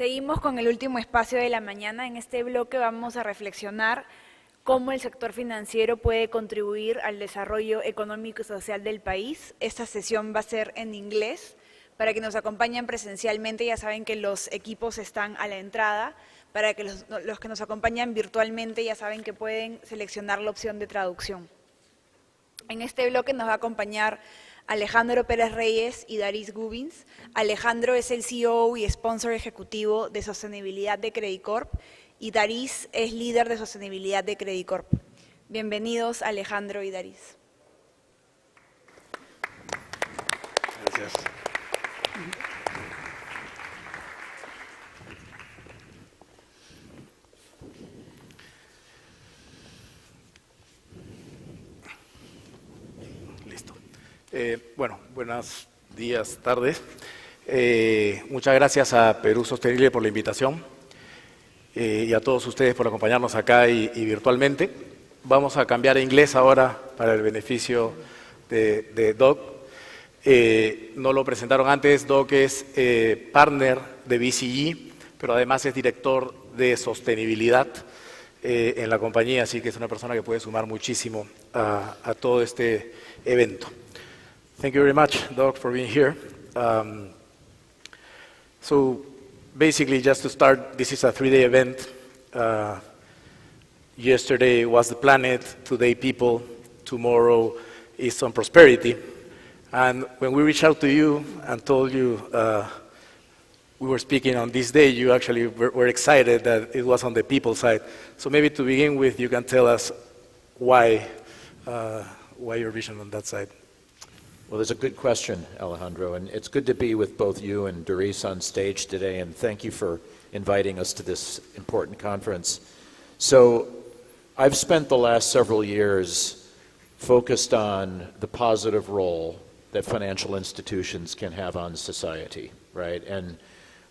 Seguimos con el último espacio de la mañana. En este bloque vamos a reflexionar cómo el sector financiero puede contribuir al desarrollo económico y social del país. Esta sesión va a ser en inglés. Para que nos acompañen presencialmente, ya saben que los equipos están a la entrada. Para que los que nos acompañan virtualmente, ya saben que pueden seleccionar la opción de traducción. En este bloque nos va a acompañar Alejandro Pérez Reyes y Daris Gubins. Alejandro es el CEO y sponsor ejecutivo de sostenibilidad de Credit Corp y Daris es líder de sostenibilidad de Credit Corp. Bienvenidos Alejandro y Daris. Gracias. Listo. Bueno, buenos días, tardes. Muchas gracias a Perú Sostenible por la invitación y a todos ustedes por acompañarnos acá y virtualmente. Vamos a cambiar a inglés ahora para el beneficio de Doc. No lo presentaron antes. Doc es partner de BCG, pero además es director de sostenibilidad en la compañía, así que es una persona que puede sumar muchísimo a todo este evento. Thank you very much, Doc, for being here. So basically, just to start, this is a 3-day event. Yesterday was the planet, today people, tomorrow is on prosperity. And when we reached out to you and told you we were speaking on this day, you actually were excited that it was on the people side. So maybe to begin with, you can tell us why your vision on that side. Well, there's a good question, Alejandro, and it's good to be with both you and Doris on stage today, and thank you for inviting us to this important conference. So I've spent the last several years focused on the positive role that financial institutions can have on society, right? And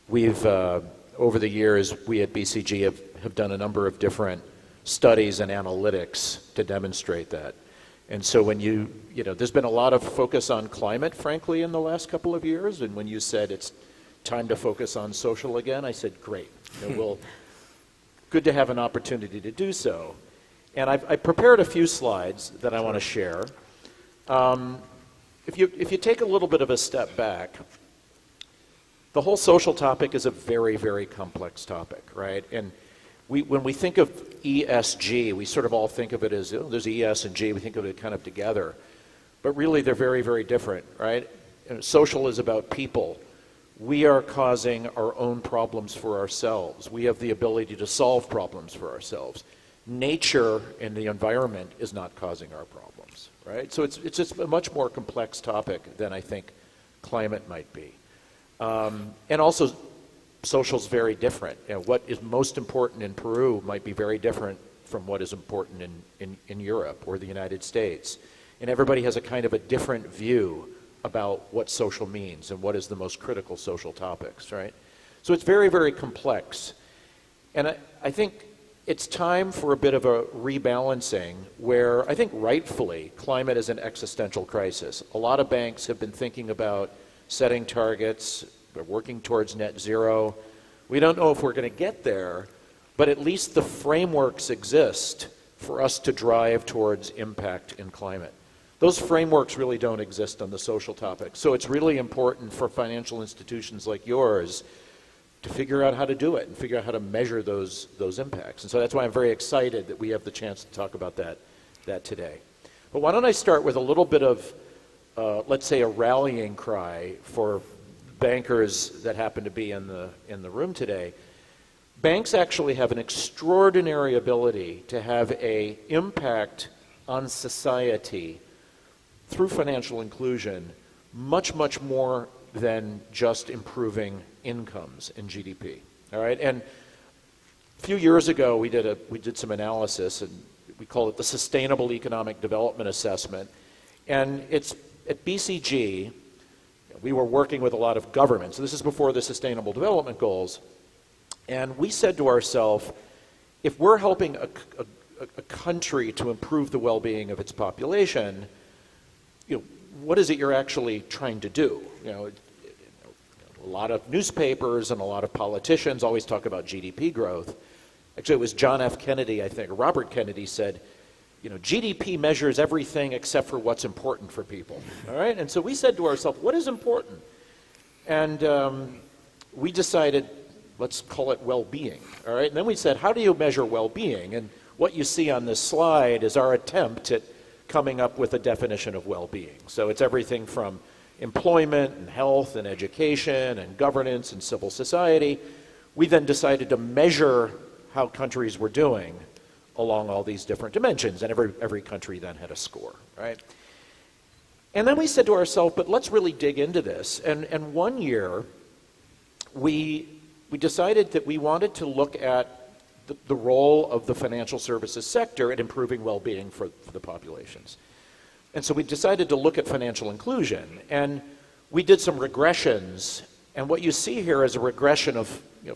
we've, over the years, we at BCG have done a number of different studies and analytics to demonstrate that. And so when you know, there's been a lot of focus on climate, frankly, in the last couple of years, and when you said it's time to focus on social again, I said, great. You know, well, good to have an opportunity to do so. And I prepared a few slides that I want to share. If you take a little bit of a step back, the whole social topic is a very, very complex topic, right? And when we think of ESG, we sort of all think of it as, oh, there's ES and G, we think of it kind of together. But really, they're very, very different, right? And social is about people. We are causing our own problems for ourselves. We have the ability to solve problems for ourselves. Nature and the environment is not causing our problems, right? So it's just a much more complex topic than I think climate might be. And also, social is very different. You know, what is most important in Peru might be very different from what is important in Europe or the United States. And everybody has a kind of a different view about what social means and what is the most critical social topics, right? So it's very, very complex. And I think it's time for a bit of a rebalancing where I think rightfully climate is an existential crisis. A lot of banks have been thinking about setting targets. We're working towards net zero. We don't know if we're going to get there, but at least the frameworks exist for us to drive towards impact in climate. Those frameworks really don't exist on the social topic. So it's really important for financial institutions like yours to figure out how to do it and figure out how to measure those impacts. And so that's why I'm very excited that we have the chance to talk about that today. But why don't I start with a little bit of, let's say, a rallying cry for bankers that happen to be in the room today. Banks actually have an extraordinary ability to have an impact on society through financial inclusion, much, much more than just improving incomes in GDP. All right, and a few years ago we did some analysis, and we call it the Sustainable Economic Development Assessment, and it's at BCG. We were working with a lot of governments. So this is before the Sustainable Development Goals, and we said to ourselves, if we're helping a country to improve the well-being of its population, you know, what is it you're actually trying to do? You know, a lot of newspapers and a lot of politicians always talk about GDP growth, Actually, it was John F. Kennedy, I think, or Robert Kennedy said, GDP measures everything except for what's important for people, all right? And so we said to ourselves, what is important? And we decided, let's call it well-being, all right? And then we said, how do you measure well-being? And what you see on this slide is our attempt at coming up with a definition of well-being. So it's everything from employment and health and education and governance and civil society. We then decided to measure how countries were doing along all these different dimensions, and every country then had a score, right? And then we said to ourselves, but let's really dig into this. And one year, we decided that we wanted to look at the role of the financial services sector in improving well-being for the populations. And so we decided to look at financial inclusion, and we did some regressions, and what you see here is a regression of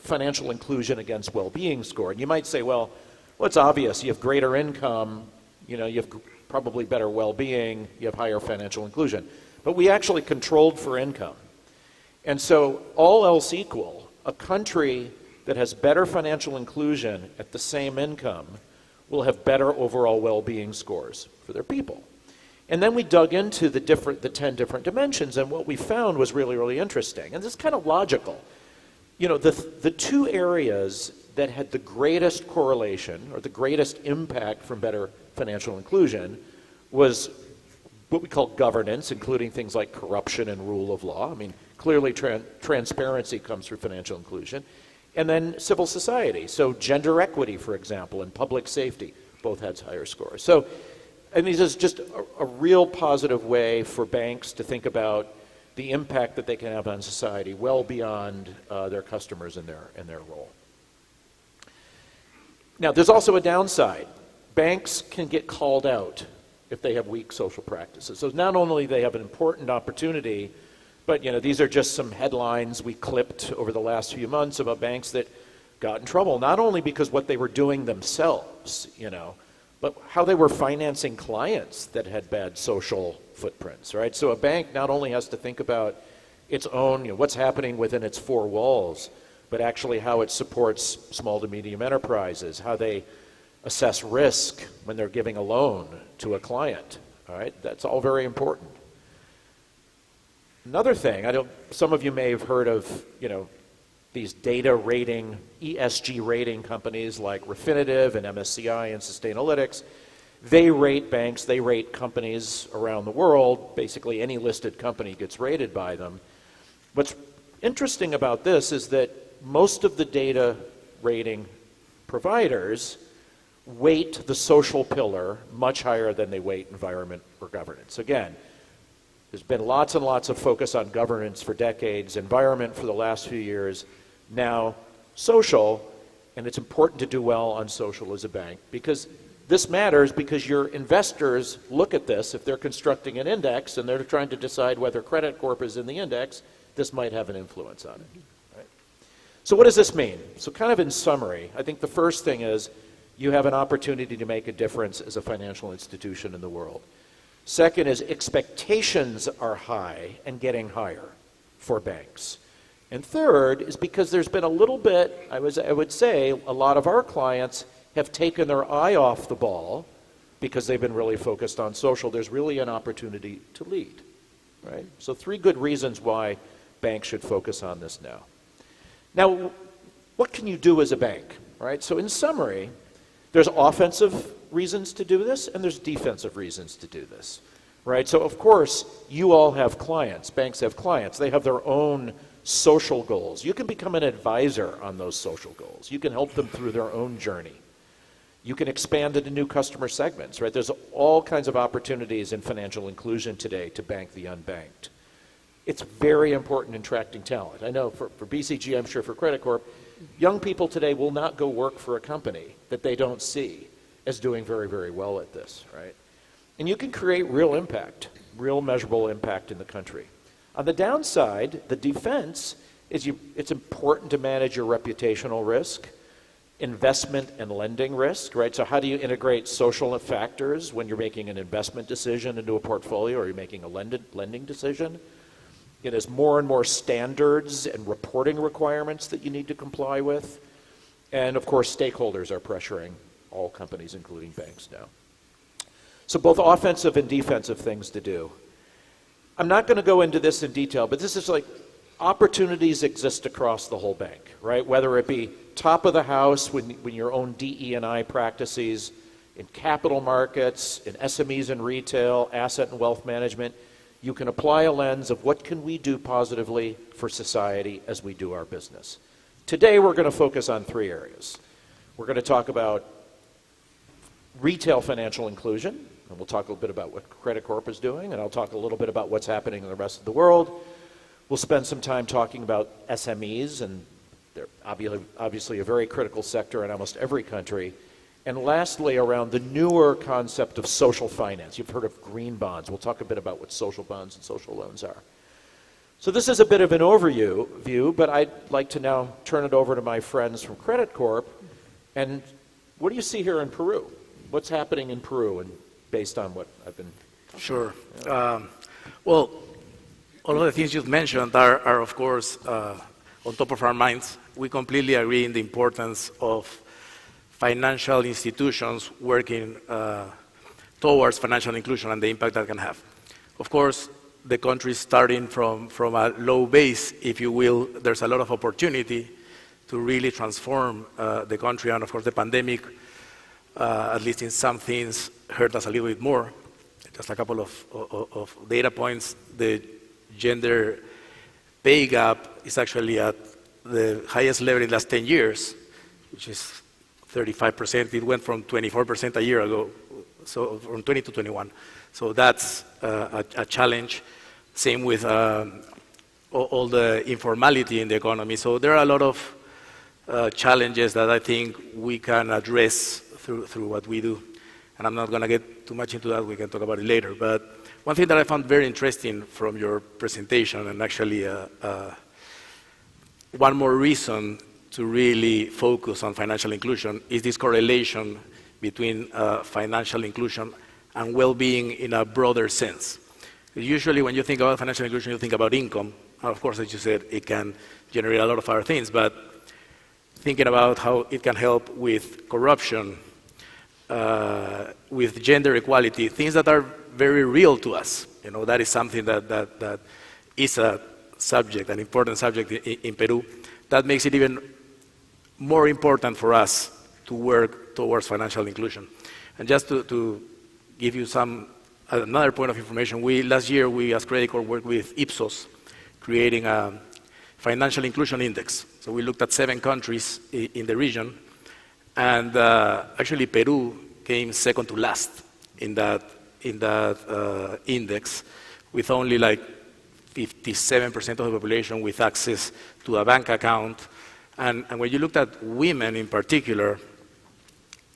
financial inclusion against well-being score. And you might say, well, it's obvious. You have greater income, you have probably better well-being, you have higher financial inclusion. But we actually controlled for income. And so all else equal, a country that has better financial inclusion at the same income will have better overall well-being scores for their people. And then we dug into the 10 different dimensions, and what we found was really, really interesting. And this is kind of logical. The two areas that had the greatest correlation or the greatest impact from better financial inclusion was what we call governance, including things like corruption and rule of law. I mean, clearly transparency comes through financial inclusion. And then civil society. So gender equity, for example, and public safety both had higher scores. So, this is just a real positive way for banks to think about the impact that they can have on society well beyond their customers and their role. Now, there's also a downside. Banks can get called out if they have weak social practices. So not only they have an important opportunity, but these are just some headlines we clipped over the last few months about banks that got in trouble, not only because what they were doing themselves, but how they were financing clients that had bad social footprints, right? So a bank not only has to think about its own, what's happening within its four walls, but actually how it supports small to medium enterprises, how they assess risk when they're giving a loan to a client, all right? That's all very important. Another thing, some of you may have heard of, these data rating, ESG rating companies like Refinitiv and MSCI and Sustainalytics. They rate banks, they rate companies around the world. Basically, any listed company gets rated by them. What's interesting about this is that most of the data rating providers weight the social pillar much higher than they weight environment or governance. Again, there's been lots and lots of focus on governance for decades, environment for the last few years, now social, and it's important to do well on social as a bank because this matters because your investors look at this. If they're constructing an index and they're trying to decide whether Credit Corp is in the index, this might have an influence on it. Right? So what does this mean? So kind of in summary, I think the first thing is you have an opportunity to make a difference as a financial institution in the world. Second is expectations are high and getting higher for banks. And third is because there's been a little bit, I would say, a lot of our clients have taken their eye off the ball because they've been really focused on social. There's really an opportunity to lead, right? So 3 good reasons why banks should focus on this now. Now, what can you do as a bank, right? So in summary, there's offensive reasons to do this and there's defensive reasons to do this, right? So of course, you all have clients, banks have clients, they have their own social goals. You can become an advisor on those social goals. You can help them through their own journey. You can expand into new customer segments, right? There's all kinds of opportunities in financial inclusion today to bank the unbanked. It's very important in attracting talent. I know for BCG, I'm sure for Credit Corp, young people today will not go work for a company that they don't see as doing very, very well at this, right? And you can create real impact, real measurable impact in the country. On the downside, the defense is it's important to manage your reputational risk, investment and lending risk, right? So how do you integrate social factors when you're making an investment decision into a portfolio or you're making a lending decision? There's more and more standards and reporting requirements that you need to comply with. And of course, stakeholders are pressuring all companies, including banks now. So both offensive and defensive things to do. I'm not going to go into this in detail, but this is like opportunities exist across the whole bank, right? Whether it be top of the house when your own DE&I practices, in capital markets, in SMEs and retail, asset and wealth management, you can apply a lens of what can we do positively for society as we do our business. Today we're going to focus on 3 areas. We're going to talk about retail financial inclusion, and we'll talk a little bit about what Credit Corp is doing, and I'll talk a little bit about what's happening in the rest of the world. We'll spend some time talking about SMEs, and they're obviously a very critical sector in almost every country. And lastly, around the newer concept of social finance. You've heard of green bonds. We'll talk a bit about what social bonds and social loans are. So this is a bit of an overview, but I'd like to now turn it over to my friends from Credit Corp. And what do you see here in Peru? What's happening in Peru, and based on what I've been talking Sure. about? Well, all of the things you've mentioned are of course, on top of our minds. We completely agree in the importance of financial institutions working towards financial inclusion and the impact that can have. Of course, the country is starting from a low base, if you will. There's a lot of opportunity to really transform the country, and of course the pandemic, at least in some things, hurt us a little bit more. Just a couple of data points. The gender pay gap is actually at the highest level in the last 10 years, which is 35%. It went from 24% a year ago, so from 20 to 21. So that's a challenge. Same with all the informality in the economy. So there are a lot of challenges that I think we can address through what we do. And I'm not going to get too much into that. We can talk about it later. But one thing that I found very interesting from your presentation, and actually one more reason to really focus on financial inclusion, is this correlation between financial inclusion and well-being in a broader sense. Usually when you think about financial inclusion, you think about income. And of course, as you said, it can generate a lot of other things, but thinking about how it can help with corruption, with gender equality, things that are very real to us. You know, that is something that is a subject, an important subject in Peru. That makes it even more important for us to work towards financial inclusion. And just to give you another point of information, last year we as Credit Corp worked with Ipsos, creating a financial inclusion index. So we looked at 7 countries in the region, and actually Peru came second to last in that index, with only like 57% of the population with access to a bank account. And when you looked at women in particular,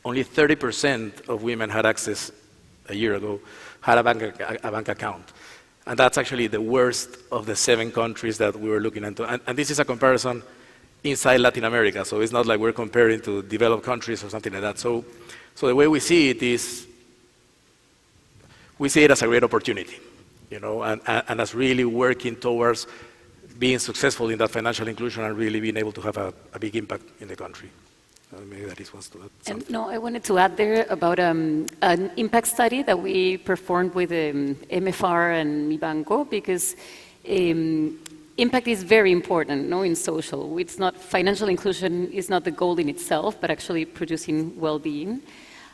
only 30% of women had access a year ago, had a bank account. And that's actually the worst of the 7 countries that we were looking into. And this is a comparison inside Latin America, so it's not like we're comparing to developed countries or something like that. So the way we see it is, we see it as a great opportunity, you know, and as really working towards being successful in that financial inclusion and really being able to have a big impact in the country. Maybe that is wants to add something. And no, I wanted to add there about an impact study that we performed with MFR and Mi Banco, because impact is very important, no, in social. It's not, financial inclusion is not the goal in itself, but actually producing well-being.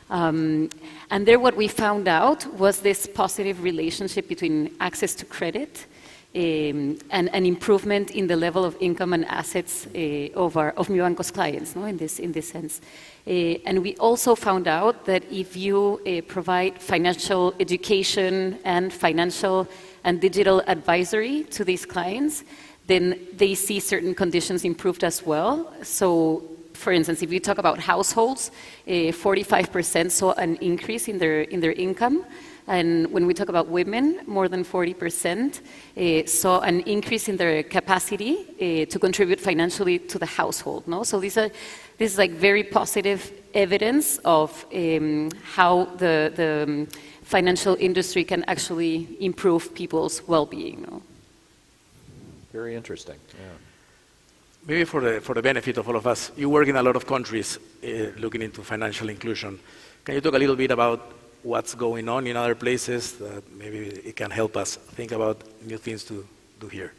And there what we found out was this positive relationship between access to credit and an improvement in the level of income and assets of Mi Banco's clients, no, in this sense. And we also found out that if you provide financial education and financial and digital advisory to these clients, then they see certain conditions improved as well. So, for instance, if you talk about households, 45% saw an increase in their income. And when we talk about women, more than 40% saw an increase in their capacity to contribute financially to the household. No? So this is like very positive evidence of how the financial industry can actually improve people's well-being. No? Very interesting. Maybe for the benefit of all of us, you work in a lot of countries looking into financial inclusion. Can you talk a little bit about what's going on in other places that maybe it can help us think about new things to do here?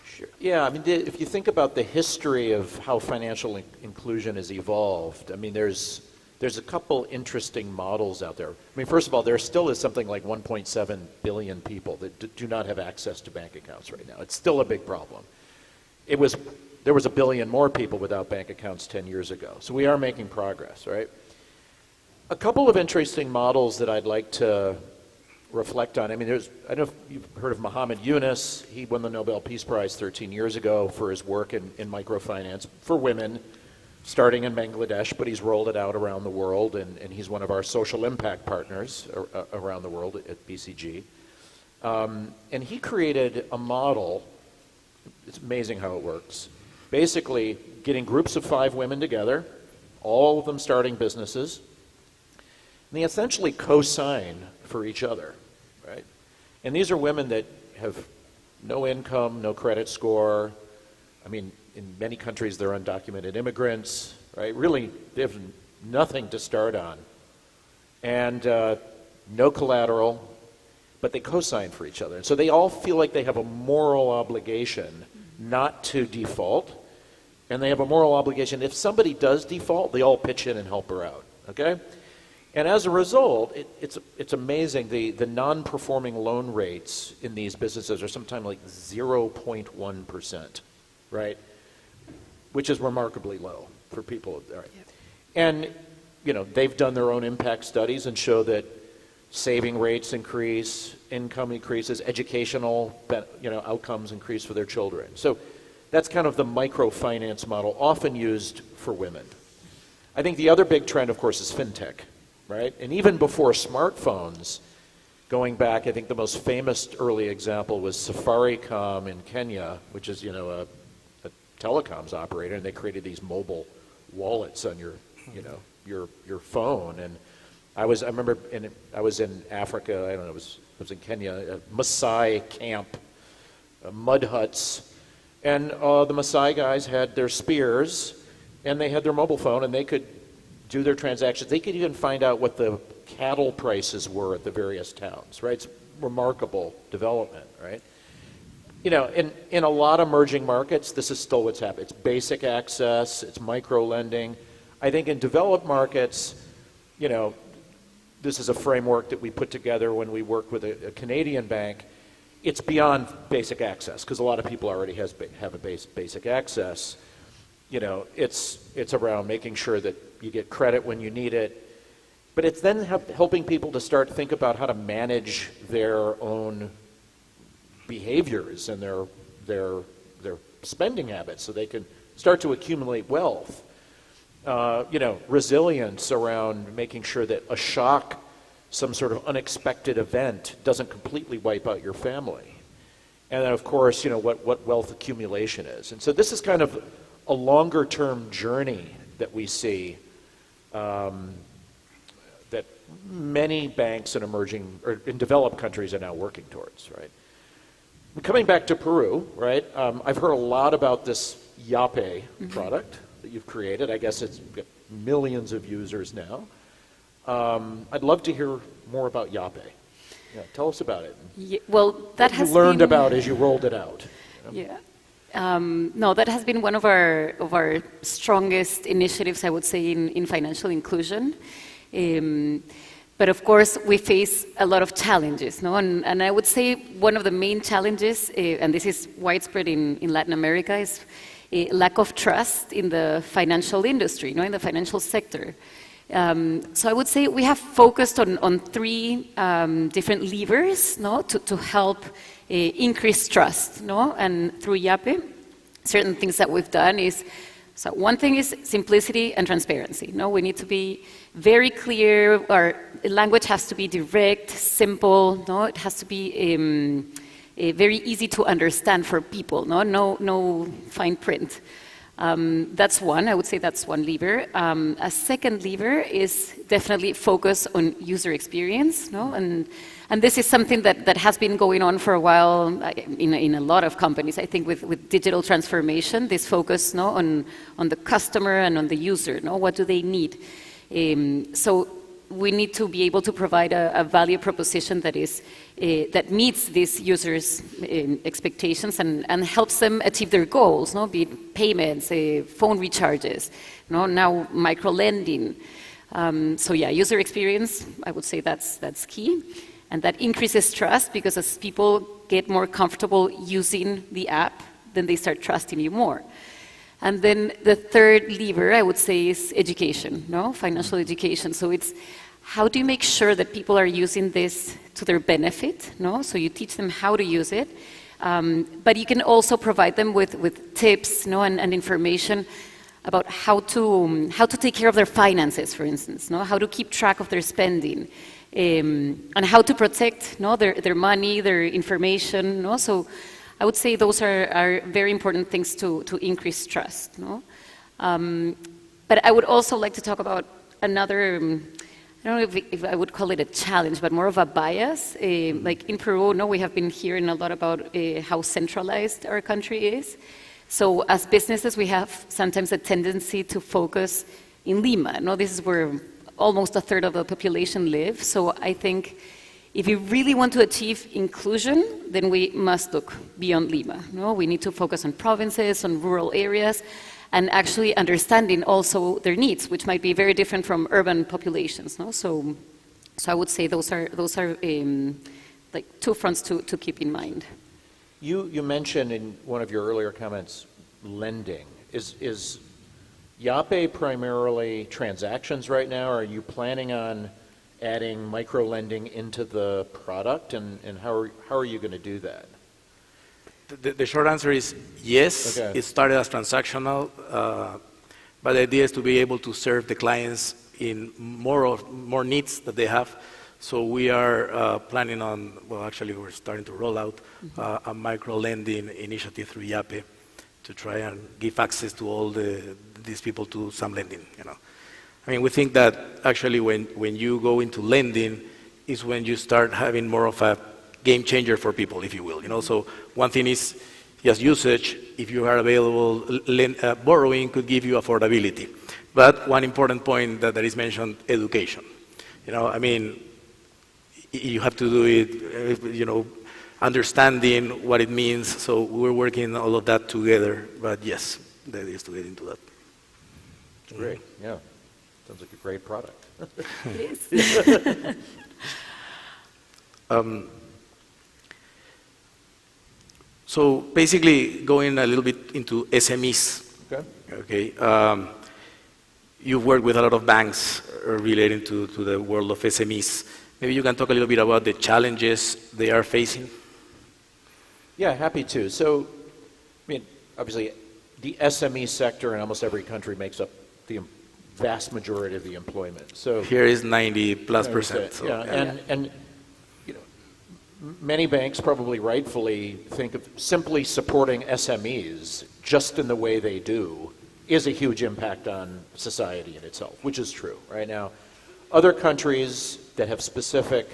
Sure. Yeah, I mean, if you think about the history of how financial inclusion has evolved, I mean, there's a couple interesting models out there. I mean, first of all, there still is something like 1.7 billion people that do not have access to bank accounts right now. It's still a big problem. There was a billion more people without bank accounts 10 years ago. So we are making progress, right? A couple of interesting models that I'd like to reflect on. I mean, I don't know if you've heard of Muhammad Yunus. He won the Nobel Peace Prize 13 years ago for his work in microfinance for women, starting in Bangladesh, but he's rolled it out around the world, and he's one of our social impact partners around the world at BCG. And he created a model. It's amazing how it works. Basically, getting groups of 5 women together, all of them starting businesses, and they essentially co-sign for each other, right? And these are women that have no income, no credit score. I mean, in many countries, they're undocumented immigrants, right? Really, they have nothing to start on. And no collateral, but they co-sign for each other. And so they all feel like they have a moral obligation not to default, and they have a moral obligation. If somebody does default, they all pitch in and help her out, okay? And as a result, it's amazing. The non-performing loan rates in these businesses are sometimes like 0.1%, right? Which is remarkably low for people. Right? Yep. And, you know, they've done their own impact studies and show that saving rates increase, income increases, educational, outcomes increase for their children. So that's kind of the microfinance model, often used for women. I think the other big trend, of course, is fintech, right? And even before smartphones, going back, I think the most famous early example was Safaricom in Kenya, which is, a telecoms operator, and they created these mobile wallets on your phone. And I remember I was in Africa. I don't know. I was in Kenya, a Maasai camp, mud huts, and the Maasai guys had their spears, and they had their mobile phone, and they could do their transactions. They could even find out what the cattle prices were at the various towns. Right? It's remarkable development. Right? In a lot of emerging markets, this is still what's happening. It's basic access. It's micro lending. I think in developed markets, this is a framework that we put together when we work with a Canadian bank. It's beyond basic access because a lot of people already have a basic access. It's around making sure that you get credit when you need it. But it's then helping people to think about how to manage their own behaviors and their spending habits so they can start to accumulate wealth. Resilience around making sure that a shock, some sort of unexpected event, doesn't completely wipe out your family. And then, of course, what wealth accumulation is. And so this is kind of a longer-term journey that we see that many banks in developed countries are now working towards, right? Coming back to Peru, right? I've heard a lot about this Yape product that you've created. I guess it's got millions of users now. I'd love to hear more about Yape. Yeah, tell us about it. Yeah, well, that what you learned about as you rolled it out. Yeah. No, that has been one of our strongest initiatives, I would say, in financial inclusion. But of course, we face a lot of challenges, no? And I would say one of the main challenges, and this is widespread in Latin America, is a lack of trust in the financial industry, in the financial sector. So I would say we have focused on 3 different levers, to help increase trust, And through Yape, certain things that we've done is, so one thing is simplicity and transparency. We need to be very clear. Our language has to be direct, simple. It has to be very easy to understand for people. No fine print. That's one, I would say that's one lever. A second lever is definitely focus on user experience, no? And this is something that has been going on for a while in a lot of companies. I think with digital transformation, this focus, no, on the customer and on the user, no? What do they need? So we need to be able to provide a value proposition that is that meets these users' expectations and helps them achieve their goals, no? Be it payments, phone recharges, no? Now micro lending. So yeah, user experience, I would say that's key. And that increases trust because as people get more comfortable using the app, then they start trusting you more. And then the third lever, I would say, is education, no? Financial education. So it's how do you make sure that people are using this to their benefit, no? So you teach them how to use it, but you can also provide them with tips, no, and information about how to take care of their finances, for instance, no? How to keep track of their spending, and how to protect, no, their money, their information, no? So I would say those are very important things to increase trust, no? But I would also like to talk about another, I don't know if I would call it a challenge, but more of a bias. Like in Peru, no, we have been hearing a lot about how centralized our country is. So as businesses, we have sometimes a tendency to focus in Lima. No, this is where almost a third of the population lives. So I think if you really want to achieve inclusion, then we must look beyond Lima. No, we need to focus on provinces, on rural areas, and actually understanding also their needs, which might be very different from urban populations. No? So I would say those are like two fronts to keep in mind. You mentioned in one of your earlier comments lending. Is Yape primarily transactions right now, or are you planning on adding micro-lending into the product, and how are you going to do that? The short answer is yes. Okay. It started as transactional, but the idea is to be able to serve the clients in more needs that they have. So we are planning on, well, actually we're starting to roll out a micro-lending initiative through Yape to try and give access to all these people to some lending, you know. I mean, we think that actually when you go into lending is when you start having more of a game changer for people, if you will, you know. So one thing is just usage. If you are available, borrowing could give you affordability. But one important point that is mentioned, education. You know, I mean, you have to do it, you know, understanding what it means. So we're working all of that together. But yes, the idea is to get into that. Great, yeah. Sounds like a great product. It is. So basically, going a little bit into SMEs. Okay. Okay. You've worked with a lot of banks relating to the world of SMEs. Maybe you can talk a little bit about the challenges they are facing. Yeah, happy to. So, I mean, obviously, the SME sector in almost every country makes up the vast majority of the employment. So Here is 90+%. So, yeah, and you know, many banks probably rightfully think of simply supporting SMEs just in the way they do is a huge impact on society in itself, which is true. Right now, other countries that have specific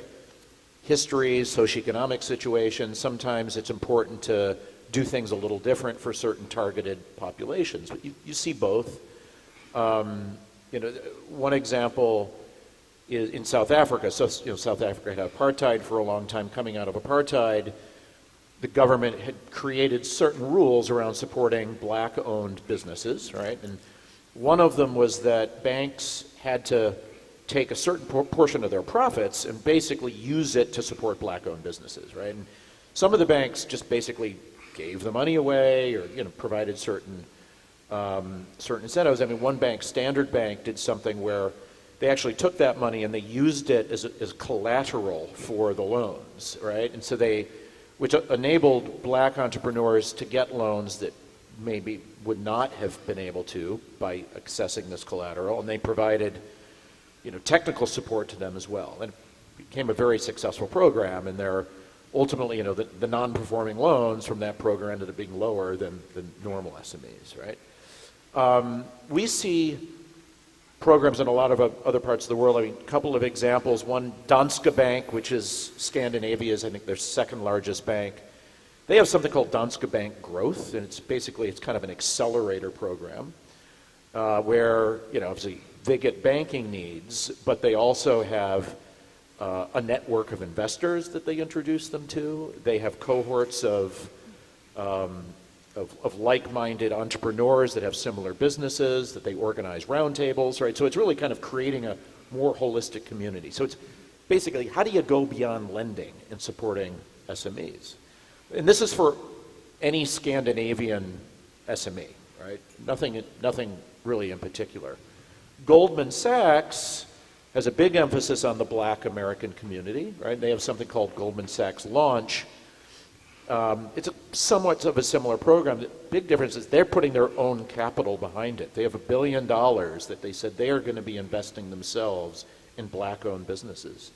histories, socioeconomic situations, sometimes it's important to do things a little different for certain targeted populations. But you see both. You know, one example is in South Africa. So, you know, South Africa had apartheid for a long time. Coming out of apartheid, the government had created certain rules around supporting black-owned businesses, right? And one of them was that banks had to take a certain portion of their profits and basically use it to support black-owned businesses, right? And some of the banks just basically gave the money away, or, you know, provided certain incentives. I mean, one bank, Standard Bank, did something where they actually took that money and they used it as collateral for the loans, right? And so which enabled black entrepreneurs to get loans that maybe would not have been able to by accessing this collateral, and they provided, you know, technical support to them as well. And it became a very successful program, and they're ultimately, you know, the non-performing loans from that program ended up being lower than the normal SMEs, right? We see programs in a lot of other parts of the world. I mean, a couple of examples. One, Danske Bank, which is Scandinavia's, I think, their second largest bank. They have something called Danske Bank Growth, and it's kind of an accelerator program where, obviously they get banking needs, but they also have a network of investors that they introduce them to. They have cohorts of like-minded entrepreneurs that have similar businesses, that they organize roundtables, right? So it's really kind of creating a more holistic community. So it's basically, how do you go beyond lending and supporting SMEs? And this is for any Scandinavian SME, right? Nothing really in particular. Goldman Sachs has a big emphasis on the Black American community, right? They have something called Goldman Sachs Launch. It's somewhat of a similar program. The big difference is they're putting their own capital behind it. They have $1 billion that they said they are going to be investing themselves in Black-owned businesses.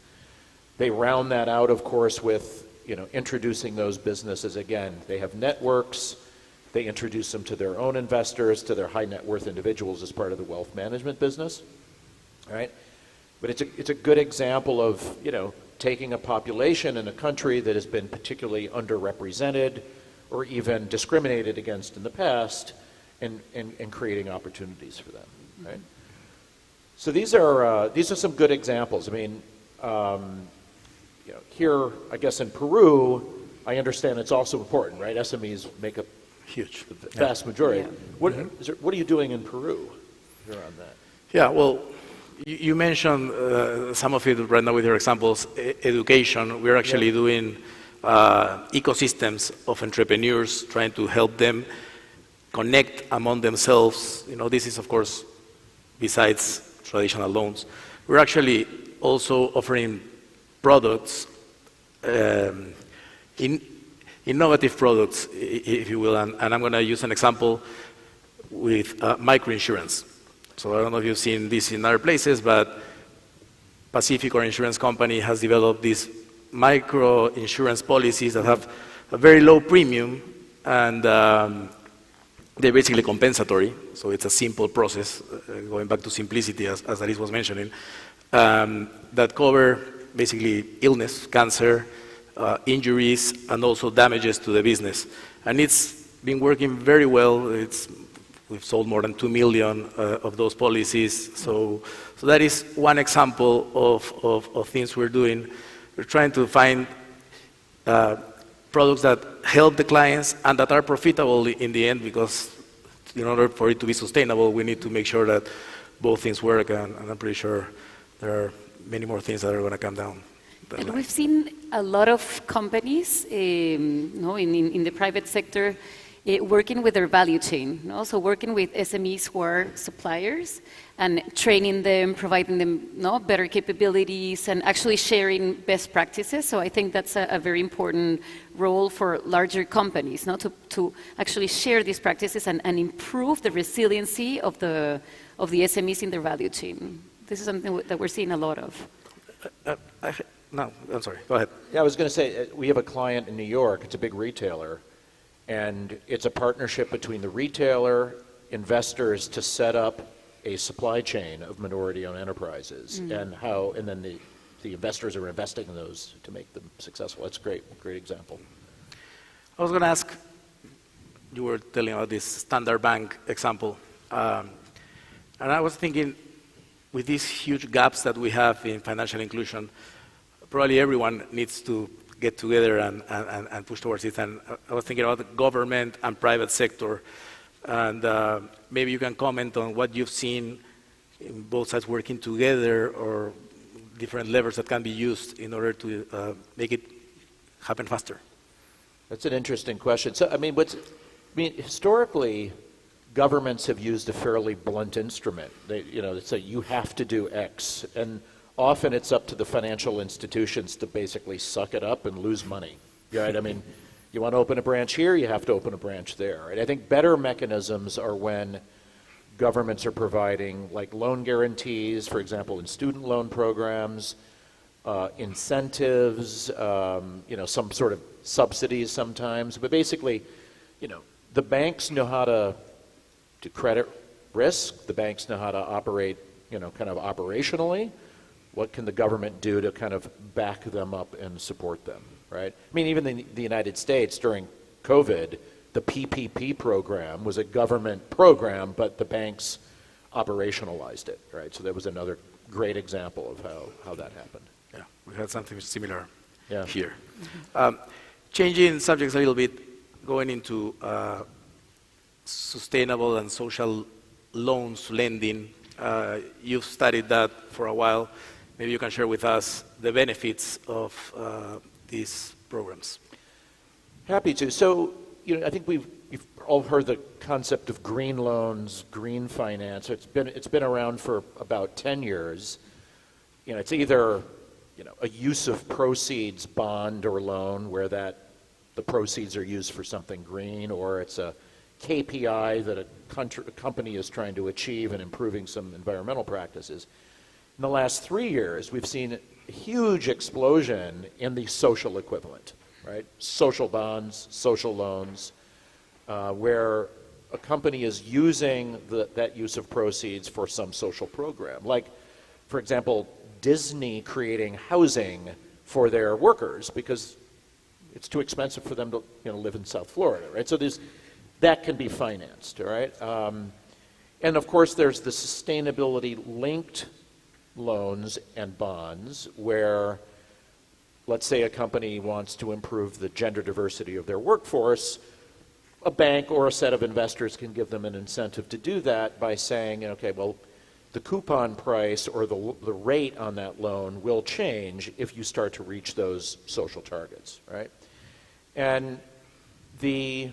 They round that out, of course, with introducing those businesses again. They have networks. They introduce them to their own investors, to their high net worth individuals as part of the wealth management business, right? But it's a good example of taking a population in a country that has been particularly underrepresented or even discriminated against in the past, and creating opportunities for them, right? So these are some good examples. I mean, here, I guess in Peru, I understand it's also important, right? SMEs make up Huge. the vast majority. Yeah. What are you doing in Peru around that? Yeah, well, you mentioned some of it right now with your examples. Education, we're actually doing ecosystems of entrepreneurs, trying to help them connect among themselves. This is, of course, besides traditional loans. We're actually also offering products, innovative products, if you will, and I'm going to use an example with microinsurance. So I don't know if you've seen this in other places, but Pacific, our insurance company, has developed these micro insurance policies that have a very low premium, and they're basically compensatory. So it's a simple process, going back to simplicity, as Daris was mentioning, that cover basically illness, cancer, injuries, and also damages to the business. And it's been working very well. We've sold more than 2 million of those policies. So that is one example of things we're doing. We're trying to find products that help the clients and that are profitable in the end, because in order for it to be sustainable, we need to make sure that both things work, and I'm pretty sure there are many more things that are going to come down. And we've seen a lot of companies in the private sector working with their value chain, so working with SMEs who are suppliers and training them, providing them better capabilities, and actually sharing best practices. So I think that's a very important role for larger companies, to actually share these practices and improve the resiliency of the SMEs in their value chain. This is something that we're seeing a lot of. No, I'm sorry, go ahead. Yeah, I was going to say, we have a client in New York, it's a big retailer, and it's a partnership between the retailer, investors, to set up a supply chain of minority-owned enterprises, and then the investors are investing in those to make them successful. That's great example. I was going to ask, you were telling about this Standard Bank example, and I was thinking, with these huge gaps that we have in financial inclusion, probably everyone needs to get together and push towards it. And I was thinking about the government and private sector, and maybe you can comment on what you've seen in both sides working together, or different levers that can be used in order to make it happen faster. That's an interesting question. So, historically, governments have used a fairly blunt instrument. They say you have to do X, and often it's up to the financial institutions to basically suck it up and lose money, right? You want to open a branch here, you have to open a branch there. Right? I think better mechanisms are when governments are providing like loan guarantees, for example, in student loan programs, incentives, some sort of subsidies sometimes. But basically, the banks know how to do credit risk. The banks know how to operate, kind of operationally. What can the government do to kind of back them up and support them, right? I mean, even in the United States during COVID, the PPP program was a government program, but the banks operationalized it, right? So that was another great example of how that happened. Yeah, we had something similar Yeah. here. Changing subjects a little bit, going into sustainable and social loans lending. You've studied that for a while. Maybe you can share with us the benefits of these programs. Happy to. So, I think you've all heard the concept of green loans, green finance. It's been around for about 10 years. It's either a use of proceeds bond or loan where the proceeds are used for something green, or it's a KPI that a company is trying to achieve in improving some environmental practices. In the last 3 years, we've seen a huge explosion in the social equivalent, right? Social bonds, social loans, where a company is using that use of proceeds for some social program. Like, for example, Disney creating housing for their workers because it's too expensive for them to live in South Florida, right? So that can be financed, right? And of course, there's the sustainability-linked loans and bonds where, let's say a company wants to improve the gender diversity of their workforce, a bank or a set of investors can give them an incentive to do that by saying, okay, well, the coupon price or the rate on that loan will change if you start to reach those social targets, right? And the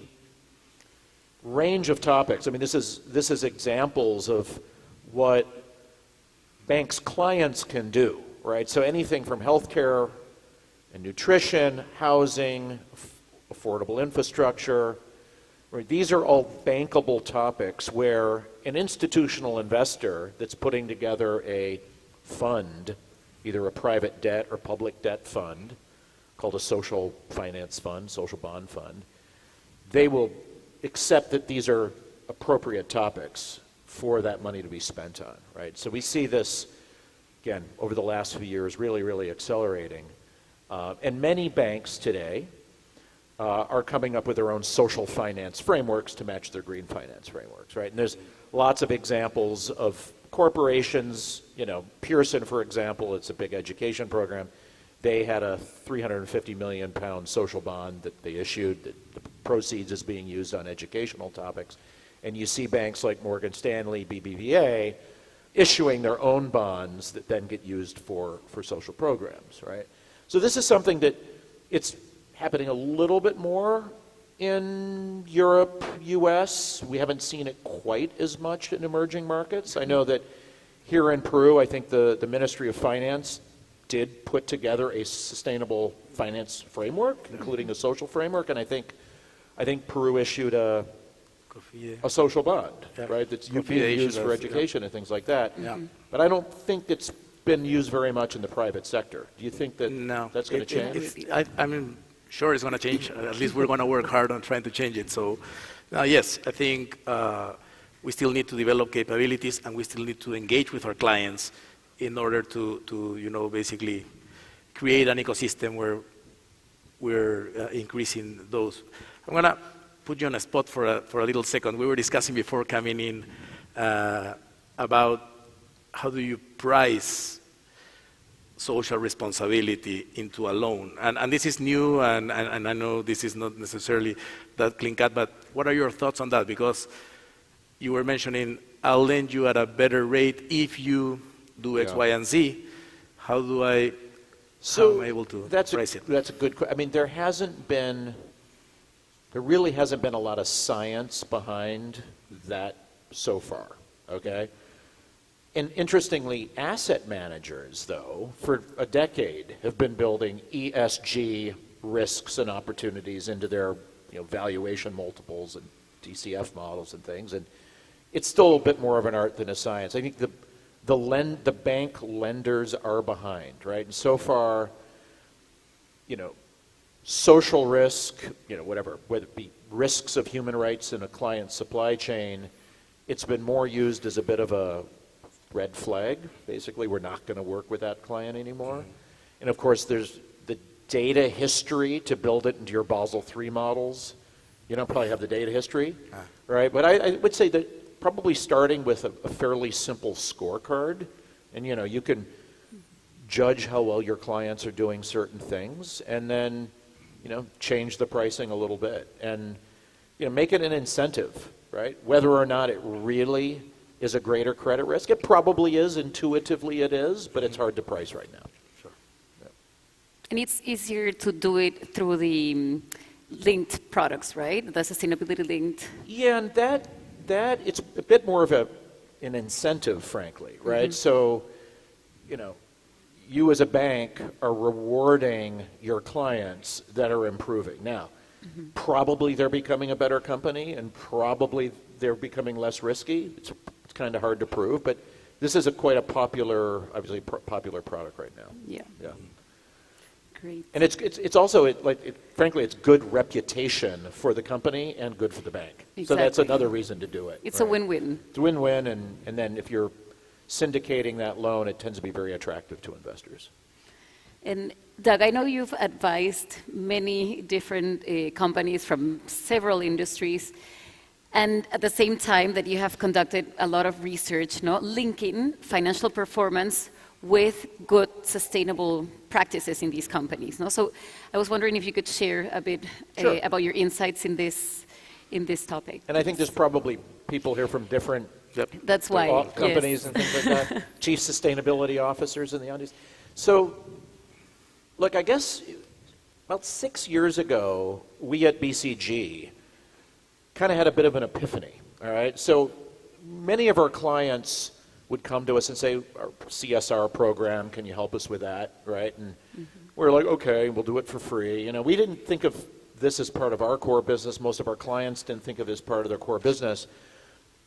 range of topics, I mean, this is examples of what banks' clients can do, right? So anything from healthcare and nutrition, housing, affordable infrastructure, right? These are all bankable topics where an institutional investor that's putting together a fund, either a private debt or public debt fund, called a social finance fund, social bond fund, they will accept that these are appropriate topics for that money to be spent on, right? So we see this, again, over the last few years, really, really accelerating. And many banks today are coming up with their own social finance frameworks to match their green finance frameworks, right? And there's lots of examples of corporations, Pearson, for example, it's a big education program. They had a £350 million social bond that they issued. The proceeds is being used on educational topics. And you see banks like Morgan Stanley, BBVA, issuing their own bonds that then get used for social programs, right? So this is something that it's happening a little bit more in Europe, US. We haven't seen it quite as much in emerging markets. I know that here in Peru, I think the Ministry of Finance did put together a sustainable finance framework, including a social framework, and I think Peru issued a social bond, right, that's being used for education and things like that. Yeah. But I don't think it's been used very much in the private sector. Do you think that that's going to change? I'm sure it's going to change. At least we're going to work hard on trying to change it. So, yes, I think we still need to develop capabilities and we still need to engage with our clients in order to basically create an ecosystem where we're increasing those. I'm going to put you on a spot for a little second. We were discussing before coming in about how do you price social responsibility into a loan. And this is new, and I know this is not necessarily that clean cut, but what are your thoughts on that? Because you were mentioning, I'll lend you at a better rate if you do X, Y, and Z. How am I able to price it? That's a good question. I mean, there really hasn't been a lot of science behind that so far, okay? And interestingly, asset managers, though, for a decade have been building ESG risks and opportunities into their valuation multiples and DCF models and things, and it's still a bit more of an art than a science. I think the bank lenders are behind, right? And so far, social risk, whatever, whether it be risks of human rights in a client's supply chain, it's been more used as a bit of a red flag. Basically, we're not going to work with that client anymore. And of course, there's the data history to build it into your Basel III models. You don't probably have the data history, right? But I would say that probably starting with a fairly simple scorecard, and you can judge how well your clients are doing certain things, and then change the pricing a little bit, and make it an incentive, right? Whether or not it really is a greater credit risk, it probably is. Intuitively, it is, but it's hard to price right now. And it's easier to do it through the linked products, right? The sustainability linked. Yeah, and that it's a bit more of an incentive, frankly, right? So, you as a bank are rewarding your clients that are improving. Now, probably they're becoming a better company, and probably they're becoming less risky. It's kind of hard to prove, but this is quite a popular, obviously popular product right now. Yeah. Yeah. Great. And it's also frankly it's good reputation for the company and good for the bank. Exactly. So that's another reason to do it. It's a win-win. It's a win-win, and then if you're syndicating that loan, it tends to be very attractive to investors. And Doug, I know you've advised many different companies from several industries, and at the same time that you have conducted a lot of research, linking financial performance with good sustainable practices in these companies. So I was wondering if you could share a bit about your insights in this topic. And I think there's probably people here from different That's why companies yes. and things like that, chief sustainability officers in the audience. So, look, I guess about 6 years ago, we at BCG kind of had a bit of an epiphany, all right? So many of our clients would come to us and say, our CSR program, can you help us with that, right? And we're like, okay, we'll do it for free. We didn't think of this as part of our core business. Most of our clients didn't think of it as part of their core business.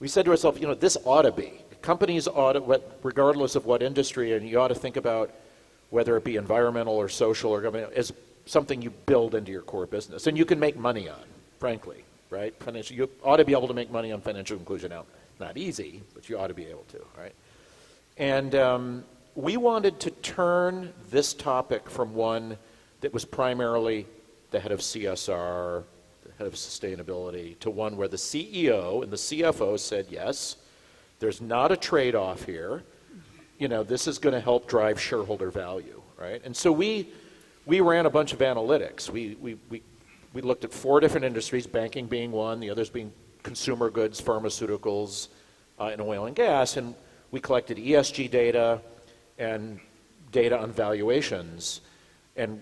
We said to ourselves, this ought to be. Companies ought to, regardless of what industry, and you ought to think about whether it be environmental or social or government, as something you build into your core business. And you can make money on, frankly, right? You ought to be able to make money on financial inclusion. Now, not easy, but you ought to be able to, right? And we wanted to turn this topic from one that was primarily the head of CSR, the head of sustainability, to one where the CEO and the CFO said, yes, there's not a trade-off here. This is going to help drive shareholder value, right? And so we ran a bunch of analytics. We looked at 4 different industries, banking being one, the others being consumer goods, pharmaceuticals, and oil and gas, and we collected ESG data and data on valuations, and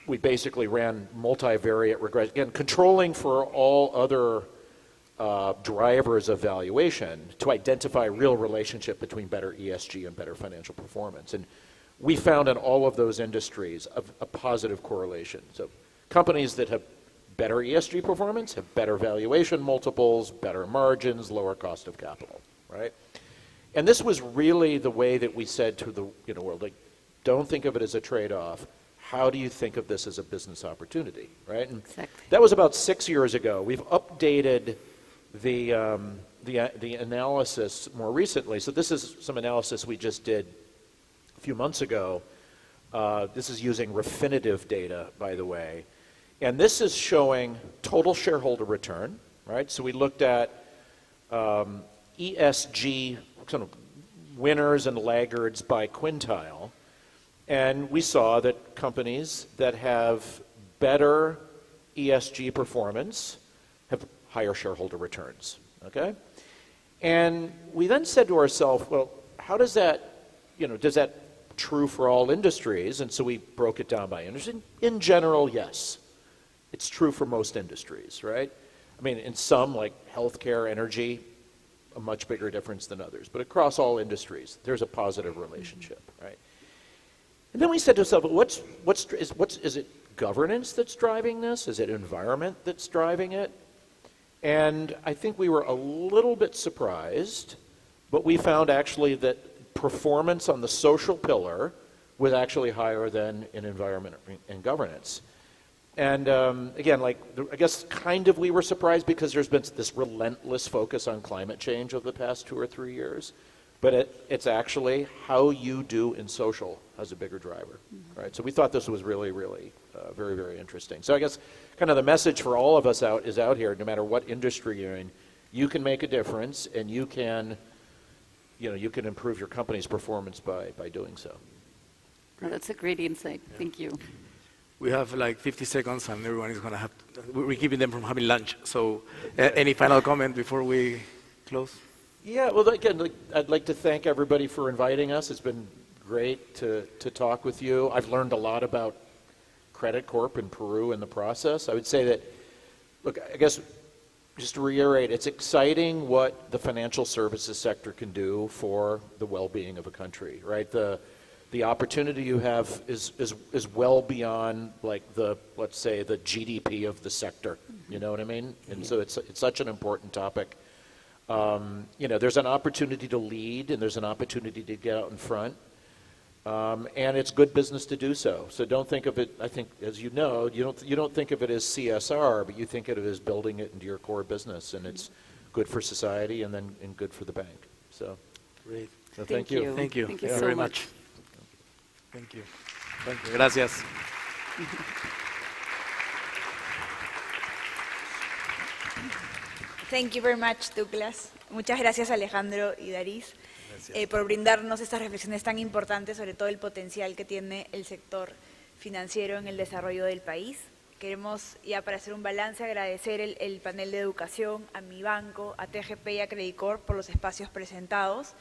we basically ran multivariate regression, again, controlling for all other drivers of valuation to identify real relationship between better ESG and better financial performance. And we found in all of those industries a positive correlation. So companies that have better ESG performance have better valuation multiples, better margins, lower cost of capital, right? And this was really the way that we said to the world, don't think of it as a trade-off. How do you think of this as a business opportunity, right? And Exactly. that was about 6 years ago. We've updated the analysis more recently. So this is some analysis we just did a few months ago. This is using Refinitiv data, by the way. And this is showing total shareholder return, right? So we looked at ESG kind of winners and laggards by quintile. And we saw that companies that have better ESG performance have higher shareholder returns, okay? And we then said to ourselves, well, how does that, does that true for all industries? And so we broke it down by industry. In general, yes. It's true for most industries, right? I mean, in some, like healthcare, energy, a much bigger difference than others. But across all industries, there's a positive relationship, right? And then we said to ourselves, is it governance that's driving this? Is it environment that's driving it? And I think we were a little bit surprised, but we found actually that performance on the social pillar was actually higher than in environment and governance. And again, like, I guess kind of we were surprised because there's been this relentless focus on climate change over the past 2 or 3 years. But it's actually how you do in social as a bigger driver, right? So we thought this was really, really very, very interesting. So I guess kind of the message for all of us out here, no matter what industry you're in, you can make a difference, and you can improve your company's performance by doing so. Well, that's a great insight. Yeah. Thank you. We have like 50 seconds, and everyone is going to have we're keeping them from having lunch. So any final comment before we close? Yeah, well, again, I'd like to thank everybody for inviting us. It's been great to talk with you. I've learned a lot about Credit Corp in Peru in the process. I would say that, look, I guess just to reiterate, it's exciting what the financial services sector can do for the well-being of a country, right? The opportunity you have is well beyond, like, let's say, the GDP of the sector. You know what I mean? And so it's such an important topic. There's an opportunity to lead, and there's an opportunity to get out in front, and it's good business to do so. So don't think of it, I think, as you know, you don't think of it as CSR, but you think of it as building it into your core business, and it's good for society and good for the bank. So, great. So thank you. Thank you. Thank you very much. Thank you. Thank you. Gracias. Thank you very much, Douglas. Muchas gracias, Alejandro y Daris, por brindarnos estas reflexiones tan importantes sobre todo el potencial que tiene el sector financiero en el desarrollo del país. Queremos, ya para hacer un balance, agradecer el panel de educación, a mi banco, a TGP y a Credit Corp por los espacios presentados.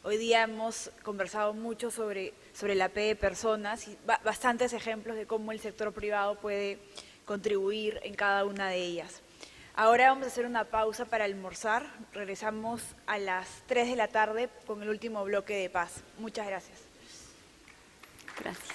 Hoy día hemos conversado mucho sobre la P de personas y bastantes ejemplos de cómo el sector privado puede contribuir en cada una de ellas. Ahora vamos a hacer una pausa para almorzar. Regresamos a las 3 de la tarde con el último bloque de paz. Muchas gracias. Gracias.